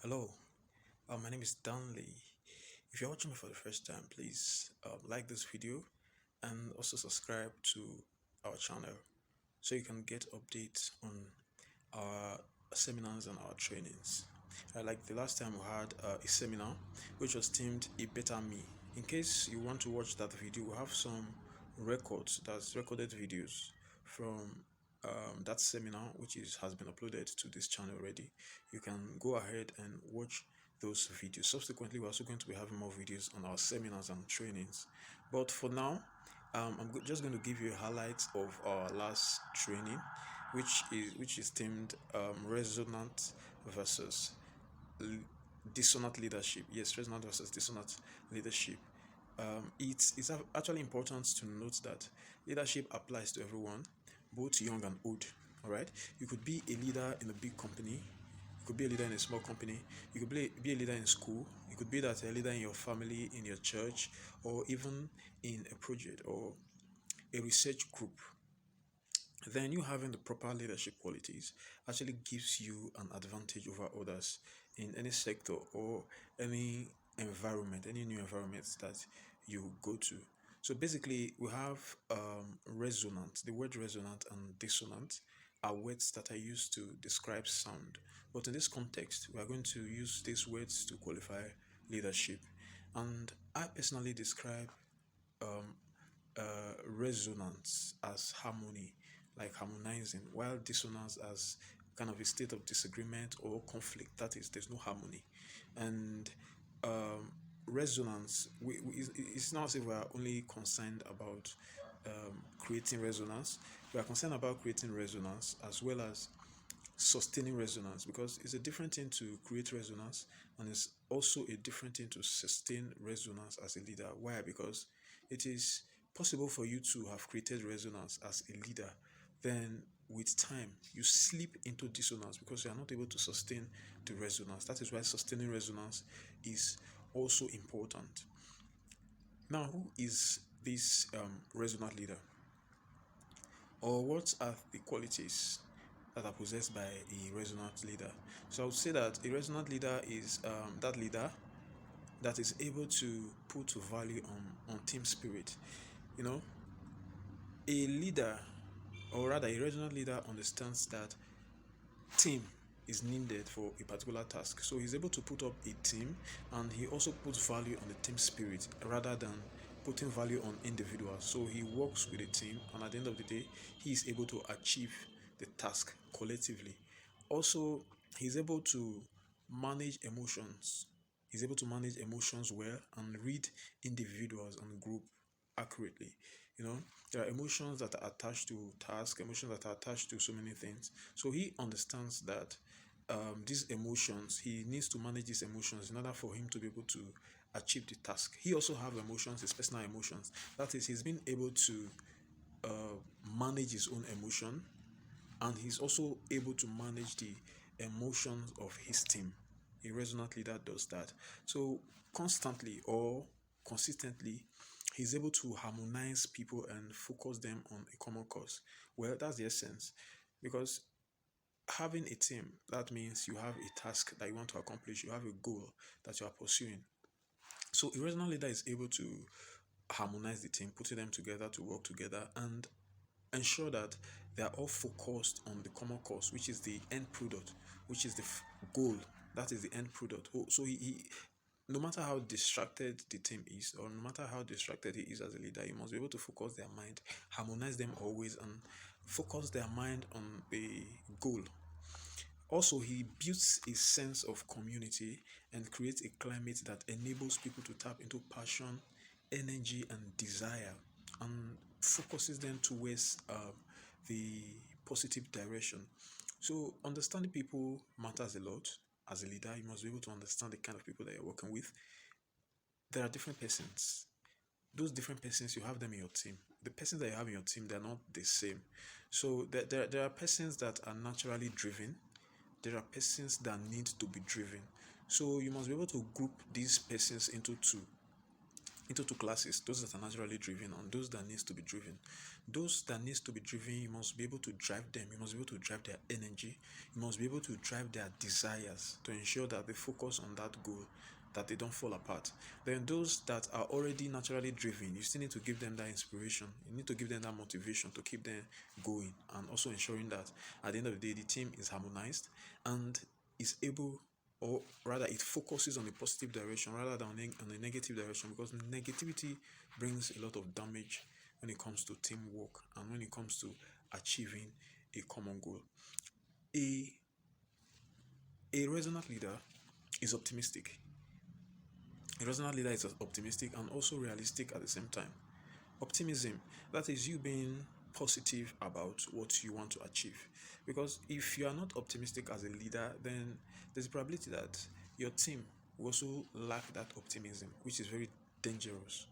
Hello, my name is Danley. If you're watching me for the first time, please like this video and also subscribe to our channel so you can get updates on our seminars and our trainings. Like the last time we had a seminar which was themed A Better Me. In case you want to watch that video, we have some records, that's recorded videos from that seminar which has been uploaded to this channel already. You can go ahead and watch those videos. Subsequently, we're also going to be having more videos on our seminars and trainings. But for now, just going to give you a highlight of our last training, which is themed resonant versus dissonant leadership. Yes, resonant versus dissonant leadership. It's actually important to note that leadership applies to everyone, both young and old. All right, you could be a leader in a big company, you could be a leader in a small company, you could be a leader in school, you could be that a leader in your family, in your church, or even in a project or a research group. Then you having the proper leadership qualities actually gives you an advantage over others in any sector or any environment, any new environments that you go to. So basically, we have resonant. The word resonant and dissonant are words that are used to describe sound. But in this context, we are going to use these words to qualify leadership. And I personally describe um, resonance as harmony, like harmonizing, while dissonance as kind of a state of disagreement or conflict. That is, there's no harmony. And um, resonance, it's not as if we are only concerned about creating resonance. We are concerned about creating resonance as well as sustaining resonance, because it's a different thing to create resonance and it's also a different thing to sustain resonance as a leader. Why? Because it is possible for you to have created resonance as a leader, then with time you slip into dissonance because you are not able to sustain the resonance. That is why sustaining resonance is also important. Now, who is this resonant leader, or what are the qualities that are possessed by a resonant leader? So I would say that a resonant leader is that leader that is able to put value on team spirit. You know, a leader, or rather, a resonant leader understands that team is needed for a particular task. So he's able to put up a team and he also puts value on the team spirit rather than putting value on individuals. So he works with a team and at the end of the day, he is able to achieve the task collectively. Also, he's able to manage emotions. He's able to manage emotions well and read individuals and group accurately. You know, there are emotions that are attached to tasks, emotions that are attached to so many things. So he understands that these emotions, he needs to manage these emotions in order for him to be able to achieve the task. He also have emotions, his personal emotions. That is, he's been able to manage his own emotion, and he's also able to manage the emotions of his team. A resonant leader does that. So constantly or consistently, he's able to harmonize people and focus them on a common cause. Well, that's the essence. Because having a team, that means you have a task that you want to accomplish, you have a goal that you are pursuing. So a resonant leader is able to harmonize the team, putting them together to work together and ensure that they are all focused on the common cause, which is the end product, which is the goal. That is the end product. So no matter how distracted the team is, or no matter how distracted he is as a leader, he must be able to focus their mind, harmonize them always, and focus their mind on the goal. Also, he builds a sense of community and creates a climate that enables people to tap into passion, energy, and desire, and focuses them towards the positive direction. So, understanding people matters a lot. As a leader, you must be able to understand the kind of people that you're working with. There are different persons. Those different persons, you have them in your team. The persons that you have in your team, they're not the same. So, there are persons that are naturally driven, there are persons that need to be driven. So you must be able to group these persons into two. into two classes: those that are naturally driven and those that needs to be driven. Those that needs to be driven, you must be able to drive them, you must be able to drive their energy, you must be able to drive their desires to ensure that they focus on that goal, that they don't fall apart. Then those that are already naturally driven, you still need to give them that inspiration, you need to give them that motivation to keep them going, and also ensuring that at the end of the day the team is harmonized and is able, or rather it focuses on a positive direction rather than on a negative direction, because negativity brings a lot of damage when it comes to teamwork and when it comes to achieving a common goal. A, a resonant leader is optimistic. A resonant leader is optimistic and also realistic at the same time. Optimism, that is you being positive about what you want to achieve. Because if you are not optimistic as a leader, then there's a probability that your team will also lack that optimism, which is very dangerous.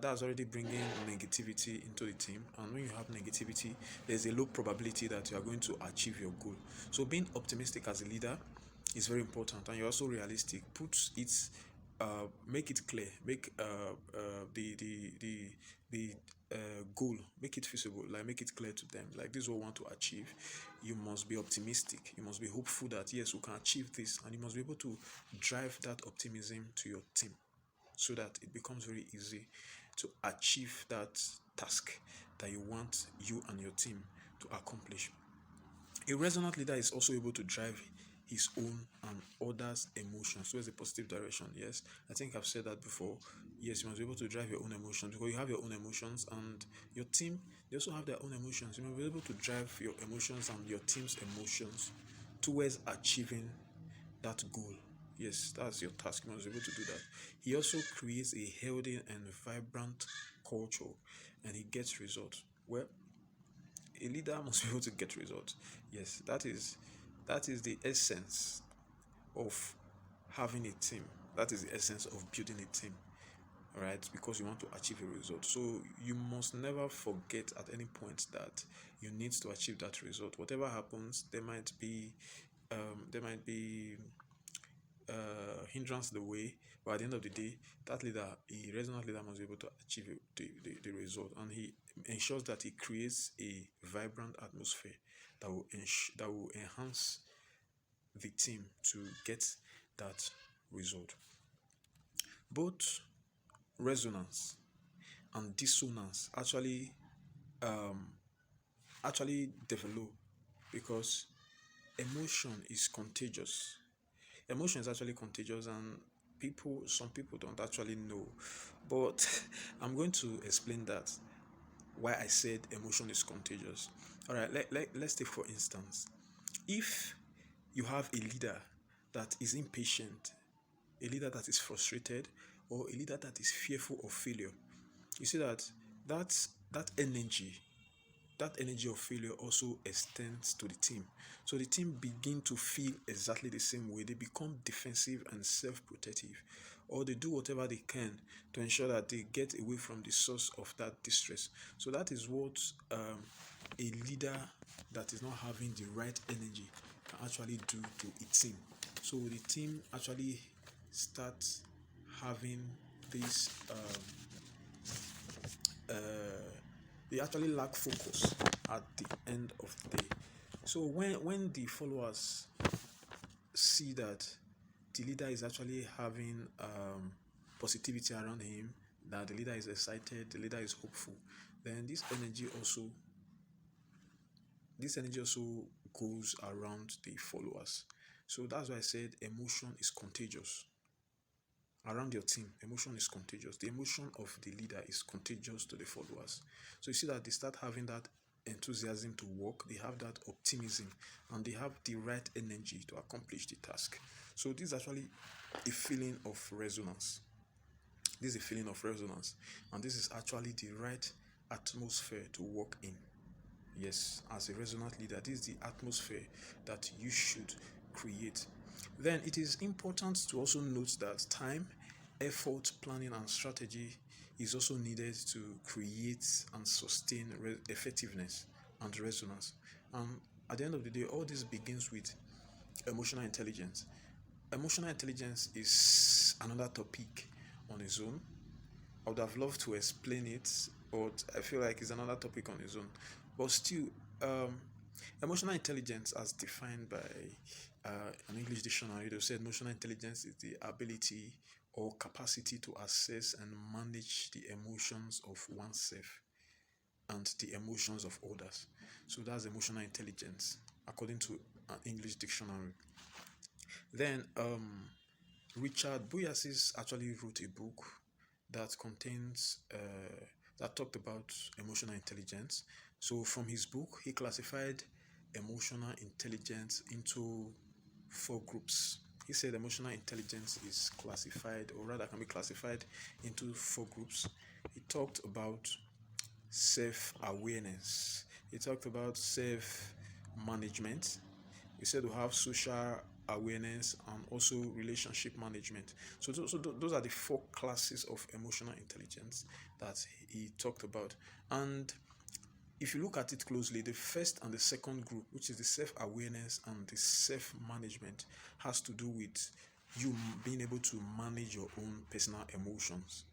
That's already bringing negativity into the team, and when you have negativity, there's a low probability that you are going to achieve your goal. So being optimistic as a leader is very important, and you're also realistic. Make it clear, make the goal, make it feasible, like make it clear to them, like this is what we want to achieve. You must be optimistic, you must be hopeful that yes, we can achieve this, and you must be able to drive that optimism to your team so that it becomes very easy to achieve that task that you want you and your team to accomplish. A resonant leader is also able to drive his own and others' emotions towards a positive direction. Yes, I think I've said that before. Yes, you must be able to drive your own emotions because you have your own emotions, and your team, they also have their own emotions. You must be able to drive your emotions and your team's emotions towards achieving that goal. Yes, that's your task. You must be able to do that. He also creates a healthy and vibrant culture, and he gets results. Well, a leader must be able to get results. Yes, that is the essence of having a team. That is the essence of building a team. All right, because you want to achieve a result. So you must never forget at any point that you need to achieve that result. Whatever happens, there might be hindrance the way, but at the end of the day, that leader, a resonant leader, must be able to achieve the result, and he ensures that he creates a vibrant atmosphere that will enhance the team to get that result. Both resonance and dissonance um, actually develop because emotion is contagious. Emotion is actually contagious, and some people don't actually know, but I'm going to explain that, why I said emotion is contagious. All right, let's take for instance, if you have a leader that is impatient, a leader that is frustrated, or a leader that is fearful of failure, you see that that energy that energy of failure also extends to the team. So the team begin to feel exactly the same way. They become defensive and self-protective, or they do whatever they can to ensure that they get away from the source of that distress. So that is what a leader that is not having the right energy can actually do to a team. So the team actually starts having this uh, they actually lack focus at the end of the day. So when the followers see that the leader is actually having positivity around him, that the leader is excited, the leader is hopeful, then this energy also goes around the followers. So that's why I said emotion is contagious. Around your team, emotion is contagious. The emotion of the leader is contagious to the followers. So you see that they start having that enthusiasm to work, they have that optimism, and they have the right energy to accomplish the task. So this is actually a feeling of resonance. This is a feeling of resonance, and this is actually the right atmosphere to work in. Yes, as a resonant leader, this is the atmosphere that you should create. Then it is important to also note that time, effort, planning, and strategy is also needed to create and sustain effectiveness and resonance. And at the end of the day, all this begins with emotional intelligence. Emotional intelligence is another topic on its own, I would have loved to explain it, but I feel like it's another topic on its own. But still, um, emotional intelligence, as defined by an English dictionary, they said emotional intelligence is the ability or capacity to assess and manage the emotions of oneself and the emotions of others. So that's emotional intelligence, according to an English dictionary. Then Richard Boyasis actually wrote a book that contains that talked about emotional intelligence. So from his book, he classified emotional intelligence into four groups. He said emotional intelligence is classified, or rather, can be classified into four groups. He talked about self awareness, he talked about self management, he said we have social awareness and also relationship management. Those are the four classes of emotional intelligence that he talked about. And if you look at it closely, the first and the second group, which is the self awareness and the self management, has to do with you being able to manage your own personal emotions.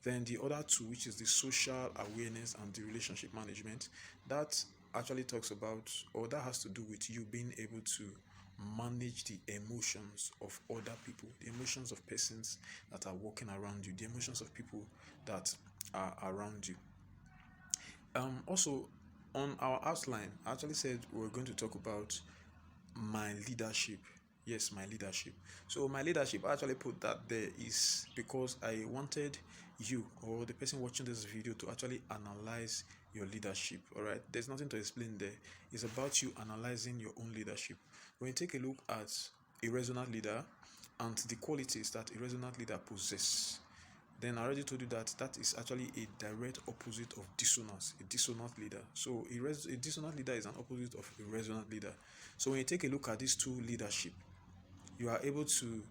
Then the other two, which is the social awareness and the relationship management, that actually talks about, or that has to do with you being able to manage the emotions of other people, the emotions of persons that are walking around you, the emotions of people that are around you. Also, on our outline, I actually said we were going to talk about my leadership. Yes, my leadership. So my leadership, I actually put that there is because I wanted you or the person watching this video to actually analyze your leadership. All right, there's nothing to explain there. It's about you analyzing your own leadership. When you take a look at a resonant leader and the qualities that a resonant leader possess, then I already told you that that is actually a direct opposite of dissonance, a dissonant leader. So a dissonant leader is an opposite of a resonant leader. So when you take a look at these two leadership, you are able to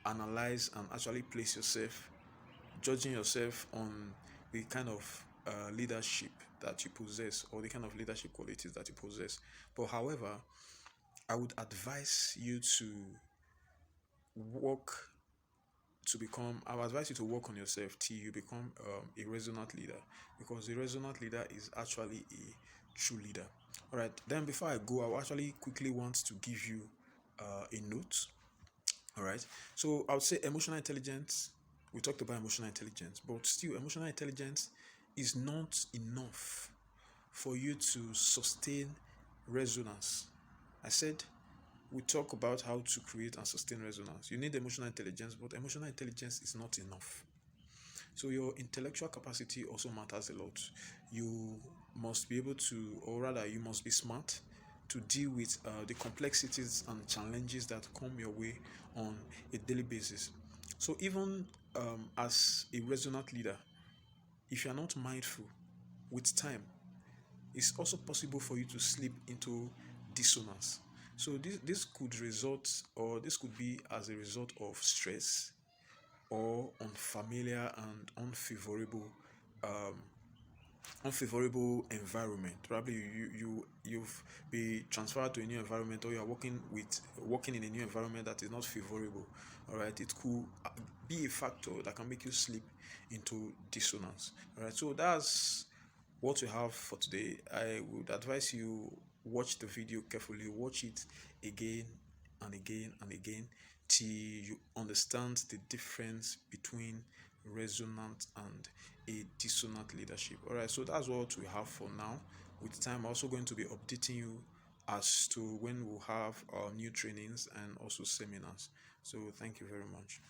analyze and actually place yourself, judging yourself on the kind of leadership that you possess or the kind of leadership qualities that you possess. But however, I would advise you to work I would advise you to work on yourself till you become a resonant leader, because a resonant leader is actually a true leader. All right, then before I go, I will actually quickly want to give you a note. All right, so I would say emotional intelligence. We talked about emotional intelligence, but still, emotional intelligence is not enough for you to sustain resonance. I said we talk about how to create and sustain resonance. You need emotional intelligence, but emotional intelligence is not enough. So your intellectual capacity also matters a lot. You must be able to, or rather, you must be smart to deal with the complexities and challenges that come your way on a daily basis. So even as a resonant leader, if you are not mindful, with time, it's also possible for you to slip into dissonance. So this could result, or this could be as a result of stress or unfamiliar and um, unfavorable environment. Probably you've been transferred to a new environment, or you are working in a new environment that is not favorable. All right, it could be a factor that can make you slip into dissonance. All right, so that's what we have for today. I would advise you watch the video carefully, watch it again and again and again till you understand the difference between resonant and a dissonant leadership. All right, so that's what we have for now. With time, I'm also going to be updating you as to when we'll have our new trainings and also seminars. So thank you very much.